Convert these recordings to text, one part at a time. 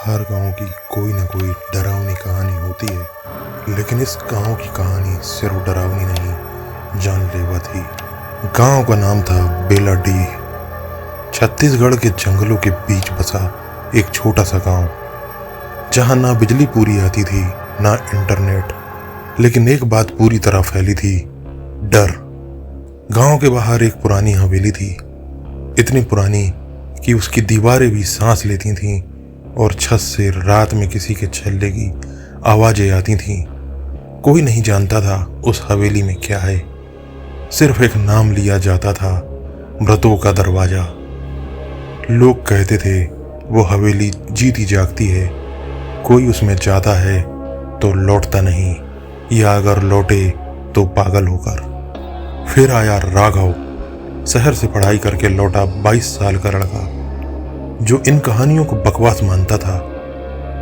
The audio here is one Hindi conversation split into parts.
हर गांव की कोई ना कोई डरावनी कहानी होती है, लेकिन इस गांव की कहानी सिर्फ डरावनी नहीं, जानलेवा थी। गांव का नाम था बेलाडीह। छत्तीसगढ़ के जंगलों के बीच बसा एक छोटा सा गांव, जहां ना बिजली पूरी आती थी ना इंटरनेट, लेकिन एक बात पूरी तरह फैली थी, डर। गांव के बाहर एक पुरानी हवेली थी, इतनी पुरानी कि उसकी दीवारें भी सांस लेती थीं और छत से रात में किसी के छल्ले की आवाजें आती थीं। कोई नहीं जानता था उस हवेली में क्या है, सिर्फ एक नाम लिया जाता था, मृतों का दरवाजा। लोग कहते थे वो हवेली जीती जागती है, कोई उसमें जाता है तो लौटता नहीं, या अगर लौटे तो पागल होकर। फिर आया राघव, शहर से पढ़ाई करके लौटा 22 साल का लड़का, जो इन कहानियों को बकवास मानता था।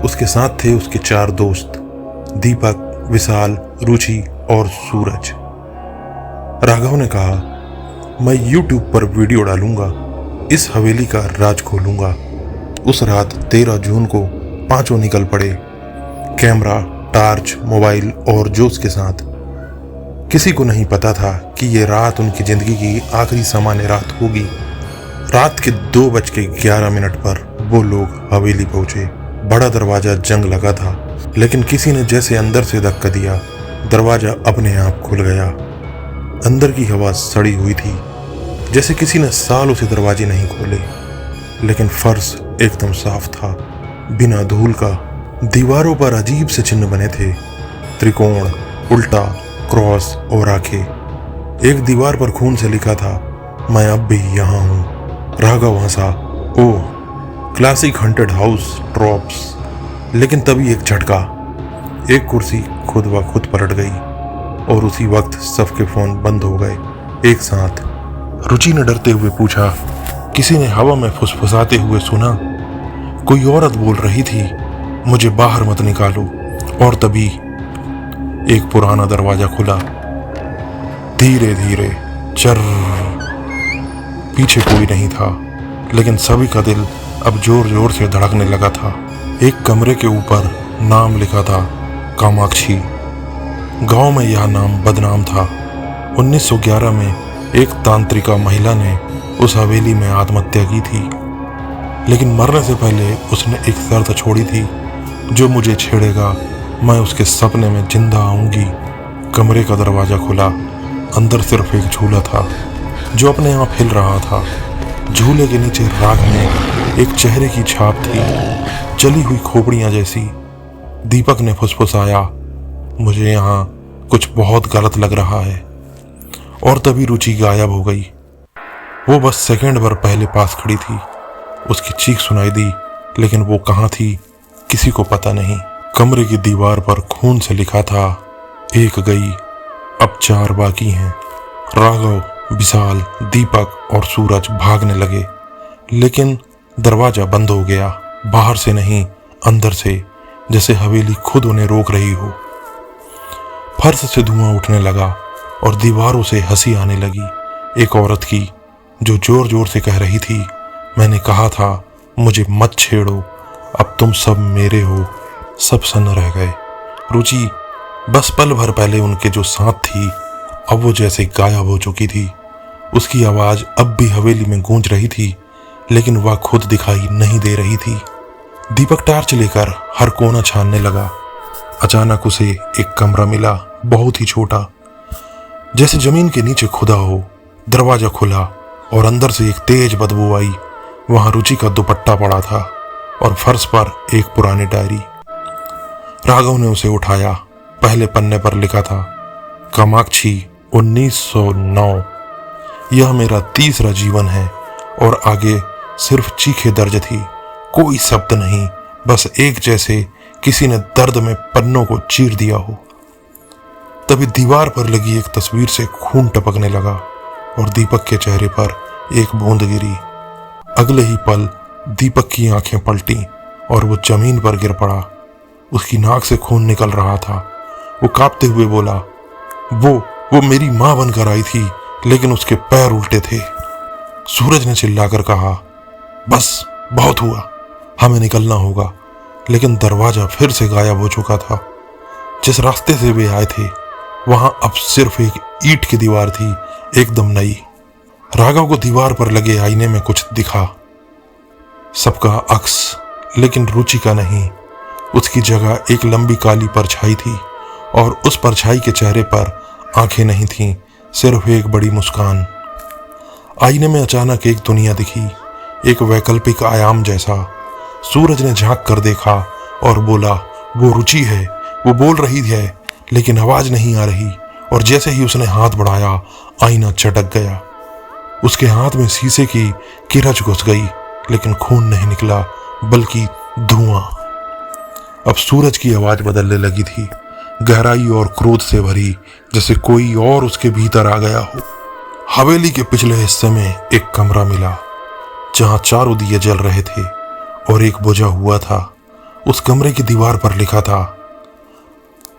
उसके साथ थे उसके 4 दोस्त, दीपक, विशाल, रुचि और सूरज। राघव ने कहा, मैं YouTube पर वीडियो डालूंगा, इस हवेली का राज खोलूंगा। उस रात 13 जून को पांचों निकल पड़े, कैमरा, टार्च, मोबाइल और जोश के साथ। किसी को नहीं पता था कि ये रात उनकी जिंदगी की आखिरी सामान्य रात होगी। रात के 2:11 पर वो लोग हवेली पहुंचे। बड़ा दरवाजा जंग लगा था, लेकिन किसी ने जैसे अंदर से धक्का दिया, दरवाजा अपने आप खुल गया। अंदर की हवा सड़ी हुई थी, जैसे किसी ने सालों से दरवाजे नहीं खोले, लेकिन फर्श एकदम साफ था, बिना धूल का। दीवारों पर अजीब से चिन्ह बने थे, त्रिकोण, उल्टा, क्रॉस और आंखें। एक दीवार पर खून से लिखा था, मैं अब भी यहाँ हूँ। राघव हंसा, ओह क्लासिक हंटेड हाउस ट्रॉप्स। लेकिन तभी एक झटका, एक कुर्सी खुद ब खुद पलट गई और उसी वक्त सबके फोन बंद हो गए एक साथ। रुचि ने डरते हुए पूछा, किसी ने हवा में फुसफुसाते हुए सुना? कोई औरत बोल रही थी, मुझे बाहर मत निकालो। और तभी एक पुराना दरवाजा खुला, धीरे धीरे, चर। पीछे कोई नहीं था, लेकिन सभी का दिल अब जोर जोर से धड़कने लगा था। एक कमरे के ऊपर नाम लिखा था, कामाक्षी। गांव में यह नाम बदनाम था। 1911 में एक तांत्रिका महिला ने उस हवेली में आत्महत्या की थी, लेकिन मरने से पहले उसने एक शर्त छोड़ी थी, जो मुझे छेड़ेगा मैं उसके सपने में जिंदा आऊंगी। कमरे का दरवाजा खुला, अंदर सिर्फ एक झूला था जो अपने आप हिल रहा था। झूले के नीचे राख में एक चेहरे की छाप थी, जली हुई खोपड़ियां जैसी। दीपक ने फुसफुसाया, मुझे यहाँ कुछ बहुत गलत लग रहा है। और तभी रुचि गायब हो गई। वो बस सेकंड भर पहले पास खड़ी थी। उसकी चीख सुनाई दी, लेकिन वो कहाँ थी किसी को पता नहीं। कमरे की दीवार पर खून से लिखा था, एक गई, अब 4 बाकी हैं। राघव, विशाल, दीपक और सूरज भागने लगे, लेकिन दरवाजा बंद हो गया। बाहर से नहीं, अंदर से, जैसे हवेली खुद उन्हें रोक रही हो। फर्श से धुआं उठने लगा और दीवारों से हंसी आने लगी। एक औरत की, जो जोर जोर से कह रही थी, मैंने कहा था मुझे मत छेड़ो, अब तुम सब मेरे हो। सब सन्न रह गए। रुचि बस पल भर पहले उनके जो साथ थी, अब वो जैसे गायब हो चुकी थी। उसकी आवाज अब भी हवेली में गूंज रही थी, लेकिन वह खुद दिखाई नहीं दे रही थी। दीपक टार्च लेकर हर कोना छानने लगा। अचानक उसे एक कमरा मिला, बहुत ही छोटा, जैसे जमीन के नीचे खुदा हो। दरवाजा खुला और अंदर से एक तेज बदबू आई। वहां रुचि का दुपट्टा पड़ा था और फर्श पर एक पुरानी डायरी। राघव ने उसे उठाया। पहले पन्ने पर लिखा था, कामाक्षी 1909। यह मेरा तीसरा जीवन है। और आगे सिर्फ चीखें दर्ज थी, कोई शब्द नहीं, बस एक जैसे किसी ने दर्द में पन्नों को चीर दिया हो। तभी दीवार पर लगी एक तस्वीर से खून टपकने लगा और दीपक के चेहरे पर एक बूंद गिरी। अगले ही पल दीपक की आंखें पलटी और वो जमीन पर गिर पड़ा। उसकी नाक से खून निकल रहा था। वो कांपते हुए बोला, वो मेरी मां बनकर आई थी, लेकिन उसके पैर उल्टे थे। सूरज ने चिल्लाकर कहा, बस बहुत हुआ, हमें निकलना होगा। लेकिन दरवाजा फिर से गायब हो चुका था। जिस रास्ते से वे आए थे वहां अब सिर्फ एक ईंट की दीवार थी, एकदम नई। राघव को दीवार पर लगे आईने में कुछ दिखा, सबका अक्स, लेकिन रुचि का नहीं। उसकी जगह एक लंबी काली परछाई थी और उस परछाई के चेहरे पर आंखें नहीं थीं, सिर्फ एक बड़ी मुस्कान। आईने में अचानक एक दुनिया दिखी, एक वैकल्पिक आयाम जैसा। सूरज ने झांक कर देखा और बोला, वो रुचि है। वो बोल रही है लेकिन आवाज नहीं आ रही, और जैसे ही उसने हाथ बढ़ाया आईना चटक गया। उसके हाथ में शीशे की किरच घुस गई, लेकिन खून नहीं निकला बल्कि धुआं। अब सूरज की आवाज बदलने लगी थी, गहराई और क्रोध से भरी, जैसे कोई और उसके भीतर आ गया हो। हवेली के पिछले हिस्से में एक कमरा मिला जहां चारों दिए जल रहे थे और एक बुझा हुआ था। उस कमरे की दीवार पर लिखा था,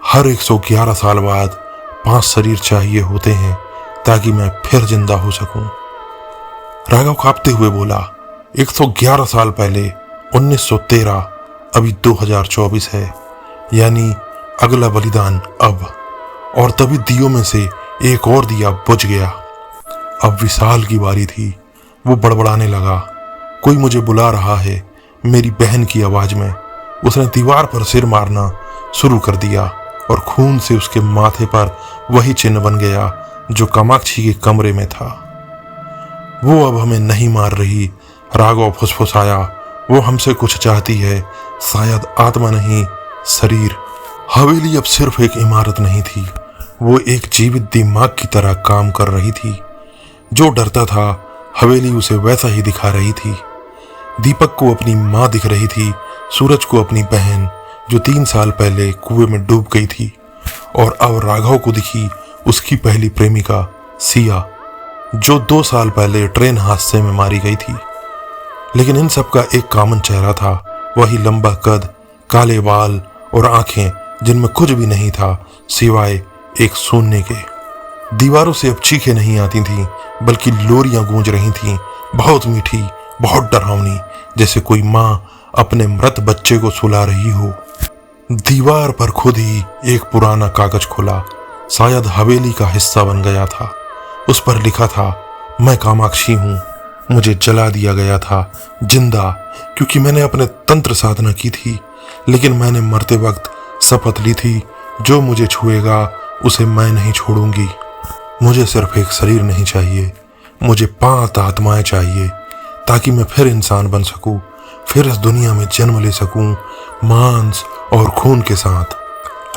हर 111 साल बाद 5 शरीर चाहिए होते हैं ताकि मैं फिर जिंदा हो सकूं। राघव कांपते हुए बोला, 111 साल पहले 1913, अभी 2024 है, यानी अगला बलिदान अब। और तभी दियों में से एक और दिया बुझ गया। अब विशाल की बारी थी। वो बड़बड़ाने लगा, कोई मुझे बुला रहा है, मेरी बहन की आवाज में। उसने दीवार पर सिर मारना शुरू कर दिया और खून से उसके माथे पर वही चिन्ह बन गया जो कामाक्षी के कमरे में था। वो अब हमें नहीं मार रही, राघव फुसफुसाया। वो हमसे कुछ चाहती है, शायद आत्मा नहीं, शरीर। हवेली अब सिर्फ एक इमारत नहीं थी, वो एक जीवित दिमाग की तरह काम कर रही थी। जो डरता था हवेली उसे वैसा ही दिखा रही थी। दीपक को अपनी माँ दिख रही थी, सूरज को अपनी बहन जो 3 साल पहले कुएं में डूब गई थी, और अब राघव को दिखी उसकी पहली प्रेमिका सिया, जो 2 साल पहले ट्रेन हादसे में मारी गई थी। लेकिन इन सब का एक कॉमन चेहरा था, वही लंबा कद, काले बाल और आंखें जिनमें कुछ भी नहीं था सिवाय एक शून्य के। दीवारों से अब चीखें नहीं आती थीं, बल्कि लोरियां गूंज रही थीं, बहुत मीठी, बहुत डरावनी, जैसे कोई माँ अपने मृत बच्चे को सुला रही हो। दीवार पर खुद ही एक पुराना कागज खुला, शायद हवेली का हिस्सा बन गया था। उस पर लिखा था, मैं कामाक्षी हूँ, मुझे जला दिया गया था जिंदा क्योंकि मैंने अपने तंत्र साधना की थी, लेकिन मैंने मरते वक्त शपथ ली थी, जो मुझे छुएगा उसे मैं नहीं छोड़ूंगी। मुझे सिर्फ एक शरीर नहीं चाहिए, मुझे 5 आत्माएं चाहिए ताकि मैं फिर इंसान बन सकूं, फिर इस दुनिया में जन्म ले सकूं, मांस और खून के साथ।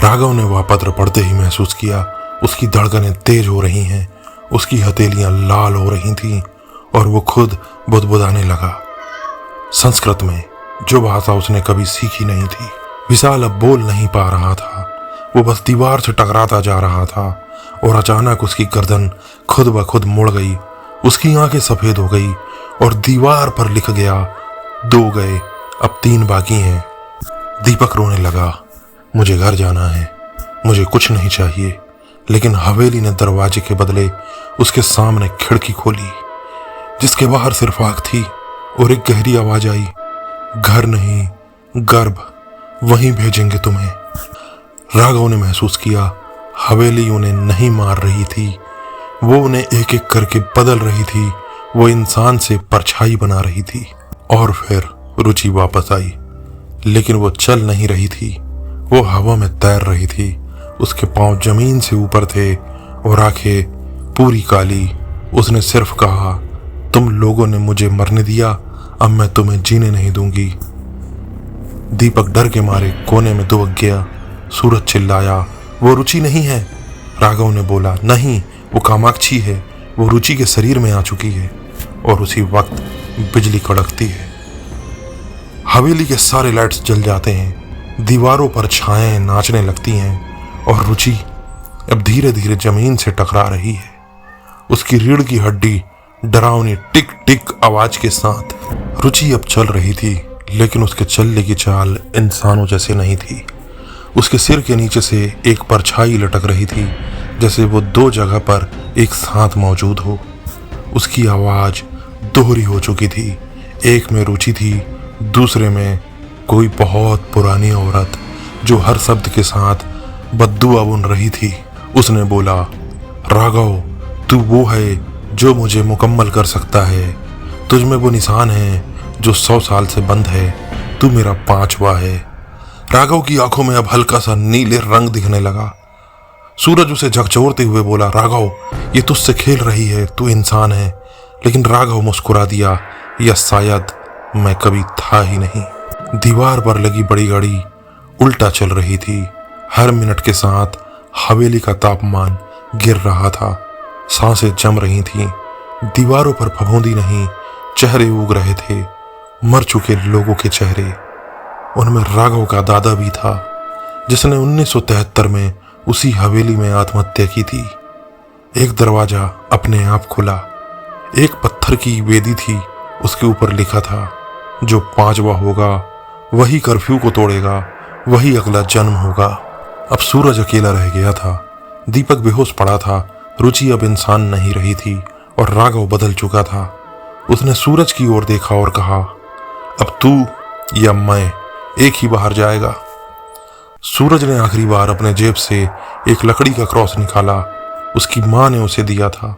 राघव ने वह पत्र पढ़ते ही महसूस किया, उसकी धड़कनें तेज हो रही हैं, उसकी हथेलियां लाल हो रही थीं और वो खुद बुदबुदाने लगा, संस्कृत में, जो भाषा उसने कभी सीखी नहीं थी। विशाल अब बोल नहीं पा रहा था, वो बस दीवार से टकराता जा रहा था, और अचानक उसकी गर्दन खुद ब खुद मुड़ गई, उसकी आंखें सफेद हो गई और दीवार पर लिख गया, 2 गए, अब 3 बाकी हैं। दीपक रोने लगा, मुझे घर जाना है, मुझे कुछ नहीं चाहिए। लेकिन हवेली ने दरवाजे के बदले उसके सामने खिड़की खोली, जिसके बाहर सिर्फ आग थी, और एक गहरी आवाज आई, घर नहीं, गर्भ, वहीं भेजेंगे तुम्हें। राघव ने महसूस किया, हवेली उन्हें नहीं मार रही थी, वो उन्हें एक एक करके बदल रही थी, वो इंसान से परछाई बना रही थी। और फिर रुचि वापस आई, लेकिन वो चल नहीं रही थी, वो हवा में तैर रही थी। उसके पांव जमीन से ऊपर थे और आंखें पूरी काली। उसने सिर्फ कहा, तुम लोगों ने मुझे मरने दिया, अब मैं तुम्हें जीने नहीं दूंगी। दीपक डर के मारे कोने में दुबक गया। सूरज चिल्लाया, वो रुचि नहीं है। राघव ने बोला, नहीं, वो कामाक्षी है, वो रुचि के शरीर में आ चुकी है। और उसी वक्त बिजली कड़कती है, हवेली के सारे लाइट्स जल जाते हैं, दीवारों पर छाएं नाचने लगती हैं और रुचि अब धीरे धीरे जमीन से टकरा रही है। उसकी रीढ़ की हड्डी डरावनी टिक टिक आवाज के साथ। रुचि अब चल रही थी, लेकिन उसके चलने की चाल इंसानों जैसे नहीं थी। उसके सिर के नीचे से एक परछाई लटक रही थी, जैसे वो 2 जगह पर एक साथ मौजूद हो। उसकी आवाज दोहरी हो चुकी थी, एक में रुचि थी, दूसरे में कोई बहुत पुरानी औरत जो हर शब्द के साथ बद्दुआ बुन रही थी। उसने बोला, राघव, तू वो है जो मुझे मुकम्मल कर सकता है। तुझ में वो निशान है जो 100 साल से बंद है। तू मेरा 5वां है। राघव की आंखों में अब हल्का सा नीले रंग दिखने लगा। सूरज उसे झकझोरते हुए बोला, राघव, ये तुझसे खेल रही है, तू इंसान है। लेकिन राघव मुस्कुरा दिया, या शायद मैं कभी था ही नहीं। दीवार पर लगी बड़ी घड़ी उल्टा चल रही थी। हर मिनट के साथ हवेली का तापमान गिर रहा था। सांसें जम रही थीं। दीवारों पर फफूंदी नहीं, चेहरे उग रहे थे, मर चुके लोगों के चेहरे। उनमें राघव का दादा भी था, जिसने 1973 में उसी हवेली में आत्महत्या की थी। एक दरवाजा अपने आप खुला। एक पत्थर की वेदी थी, उसके ऊपर लिखा था, जो 5वां होगा वही कर्फ्यू को तोड़ेगा, वही अगला जन्म होगा। अब सूरज अकेला रह गया था। दीपक बेहोश पड़ा था। रुचि अब इंसान नहीं रही थी और राघव बदल चुका था। उसने सूरज की ओर देखा और कहा, अब तू या मैं, एक ही बाहर जाएगा। सूरज ने आखिरी बार अपने जेब से एक लकड़ी का क्रॉस निकाला। उसकी माँ ने उसे दिया था।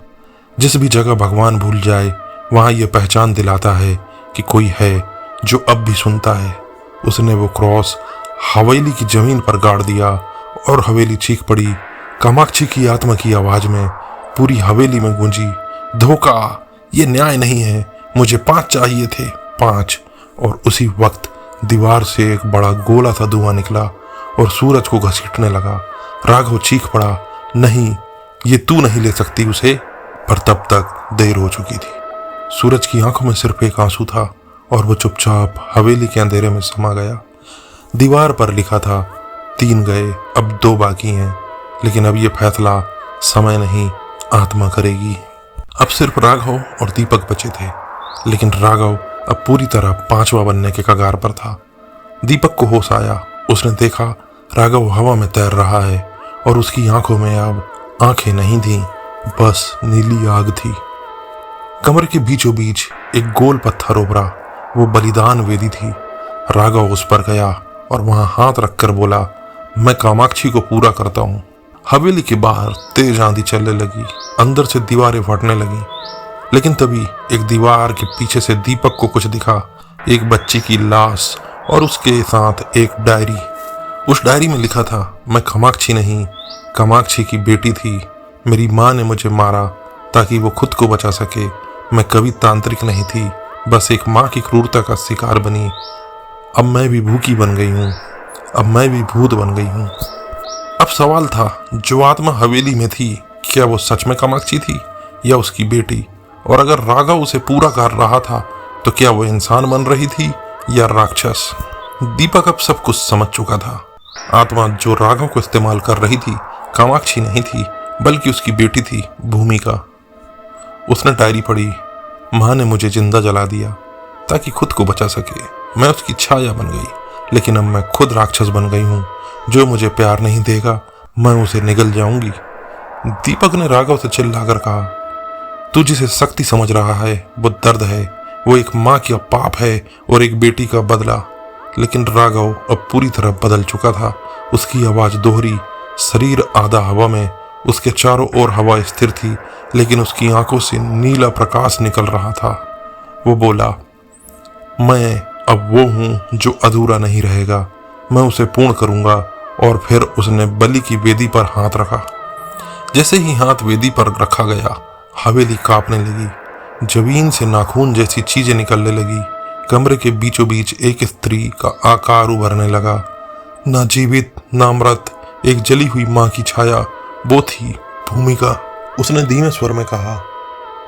जिस भी जगह भगवान भूल जाए, वहां यह पहचान दिलाता है कि कोई है जो अब भी सुनता है। उसने वो क्रॉस हवेली की जमीन पर गाड़ दिया और हवेली चीख पड़ी। कामाक्षी की आत्मा की आवाज में पूरी हवेली में गूंजी, धोखा, ये न्याय नहीं है, मुझे 5 चाहिए थे, 5। और उसी वक्त दीवार से एक बड़ा गोला सा धुआं निकला और सूरज को घसीटने लगा। राघव चीख पड़ा, नहीं, ये तू नहीं ले सकती उसे। पर तब तक देर हो चुकी थी। सूरज की आंखों में सिर्फ एक आंसू था और वो चुपचाप हवेली के अंधेरे में समा गया। दीवार पर लिखा था, 3 गए, अब 2 बाकी हैं। लेकिन अब ये फैसला समय नहीं, आत्मा करेगी। अब सिर्फ राघव और दीपक बचे थे। लेकिन राघव अब पूरी तरह 5वां बनने के कगार पर था। दीपक को होश आया। उसने देखा राघव हवा में तैर रहा है और उसकी आंखों में अब आंखें नहीं थीं, बस नीली आग थी। कमरे के बीचों बीच एक गोल पत्थर उभरा। वो बलिदान वेदी थी। राघव उस पर गया और वहां हाथ रखकर बोला, मैं कामाक्षी को पूरा करता हूँ। हवेली के बाहर तेज आंधी चलने लगी। अंदर से दीवारें फटने लगी। लेकिन तभी एक दीवार के पीछे से दीपक को कुछ दिखा, एक बच्ची की लाश और उसके साथ एक डायरी। उस डायरी में लिखा था, मैं कामाक्षी नहीं, कामाक्षी की बेटी थी। मेरी माँ ने मुझे मारा ताकि वो खुद को बचा सके। मैं कभी तांत्रिक नहीं थी, बस एक माँ की क्रूरता का शिकार बनी। अब मैं भी भूखी बन गई हूँ, अब मैं भी भूत बन गई हूँ। अब सवाल था, जो आत्मा हवेली में थी, क्या वो सच में कामाक्षी थी या उसकी बेटी? और अगर राघव उसे पूरा कर रहा था तो क्या वो इंसान बन रही थी या राक्षस? दीपक अब सब कुछ समझ चुका था। आत्मा जो राघव को इस्तेमाल कर रही थी कामाक्षी नहीं थी, बल्कि उसकी बेटी थी, भूमिका। उसने डायरी पढ़ी, माँ ने मुझे जिंदा जला दिया ताकि खुद को बचा सके। मैं उसकी छाया बन गई, लेकिन अब मैं खुद राक्षस बन गई हूँ। जो मुझे प्यार नहीं देगा, मैं उसे निगल जाऊंगी। दीपक ने राघव से चिल्लाकर कहा, तू जिसे शक्ति समझ रहा है वो दर्द है, वो एक माँ का पाप है और एक बेटी का बदला। लेकिन राघव अब पूरी तरह बदल चुका था। उसकी आवाज दोहरी, शरीर आधा हवा में। उसके चारों ओर हवा स्थिर थी, लेकिन उसकी आंखों से नीला प्रकाश निकल रहा था। वो बोला, मैं अब वो हूँ जो अधूरा नहीं रहेगा, मैं उसे पूर्ण करूँगा। और फिर उसने बलि की वेदी पर हाथ रखा। जैसे ही हाथ वेदी पर रखा गया, हवेली कांपने लगी। जमीन से नाखून जैसी चीजें निकलने लगी। कमरे के बीचों बीच एक स्त्री का आकार उभरने लगा, ना जीवित ना मृत, एक जली हुई माँ की छाया। वो थी भूमिका। उसने धीमे स्वर में कहा,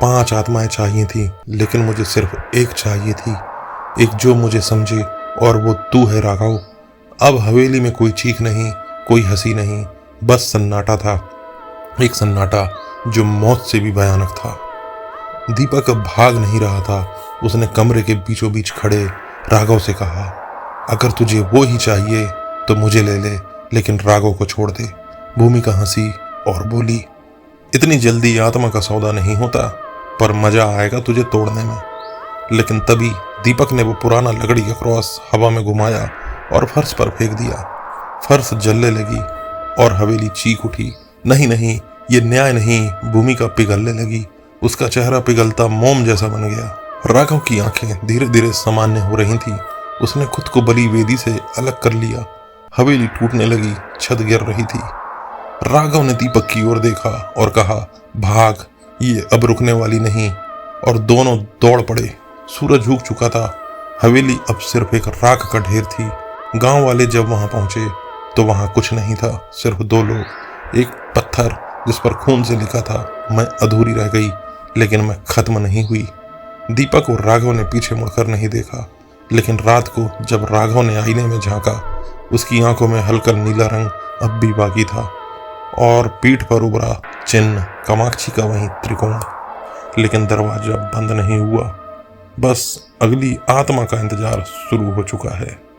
5 आत्माएं चाहिए थी, लेकिन मुझे सिर्फ एक चाहिए थी, एक जो मुझे समझे, और वो तू है राघव। अब हवेली में कोई चीख नहीं, कोई हंसी नहीं, बस सन्नाटा था। एक सन्नाटा जो मौत से भी भयानक था। दीपक अब भाग नहीं रहा था। उसने कमरे के बीचों बीच खड़े राघव से कहा, अगर तुझे वो ही चाहिए तो मुझे ले ले, लेकिन राघव को छोड़ दे। भूमिका हंसी और बोली, इतनी जल्दी आत्मा का सौदा नहीं होता, पर मजा आएगा तुझे तोड़ने में। लेकिन तभी दीपक ने वो पुराना लकड़ी का क्रॉस हवा में घुमाया और फर्श पर फेंक दिया। फर्श जलने लगी और हवेली चीख उठी। नहीं नहीं, ये न्याय नहीं। भूमिका पिघलने लगी। उसका चेहरा पिघलता मोम जैसा बन गया। राघव की आंखें धीरे धीरे सामान्य हो रही थी। उसने खुद को बली वेदी से अलग कर लिया। हवेली टूटने लगी, छत गिर रही थी। राघव ने दीपक की ओर देखा और कहा, भाग, ये अब रुकने वाली नहीं। और दोनों दौड़ पड़े। सूरज झुक चुका था। हवेली अब सिर्फ एक राख का ढेर थी। गांव वाले जब वहां पहुंचे तो वहां कुछ नहीं था, सिर्फ दो लोग। एक पत्थर जिस पर खून से लिखा था, मैं अधूरी रह गई लेकिन मैं खत्म नहीं हुई। दीपक और राघव ने पीछे मुड़कर नहीं देखा, लेकिन रात को जब राघव ने आईने में झांका, उसकी आंखों में हल्का नीला रंग अब भी बाकी था और पीठ पर उभरा चिन्ह, कामाक्षी का वही त्रिकोण। लेकिन दरवाजा बंद नहीं हुआ, बस अगली आत्मा का इंतजार शुरू हो चुका है।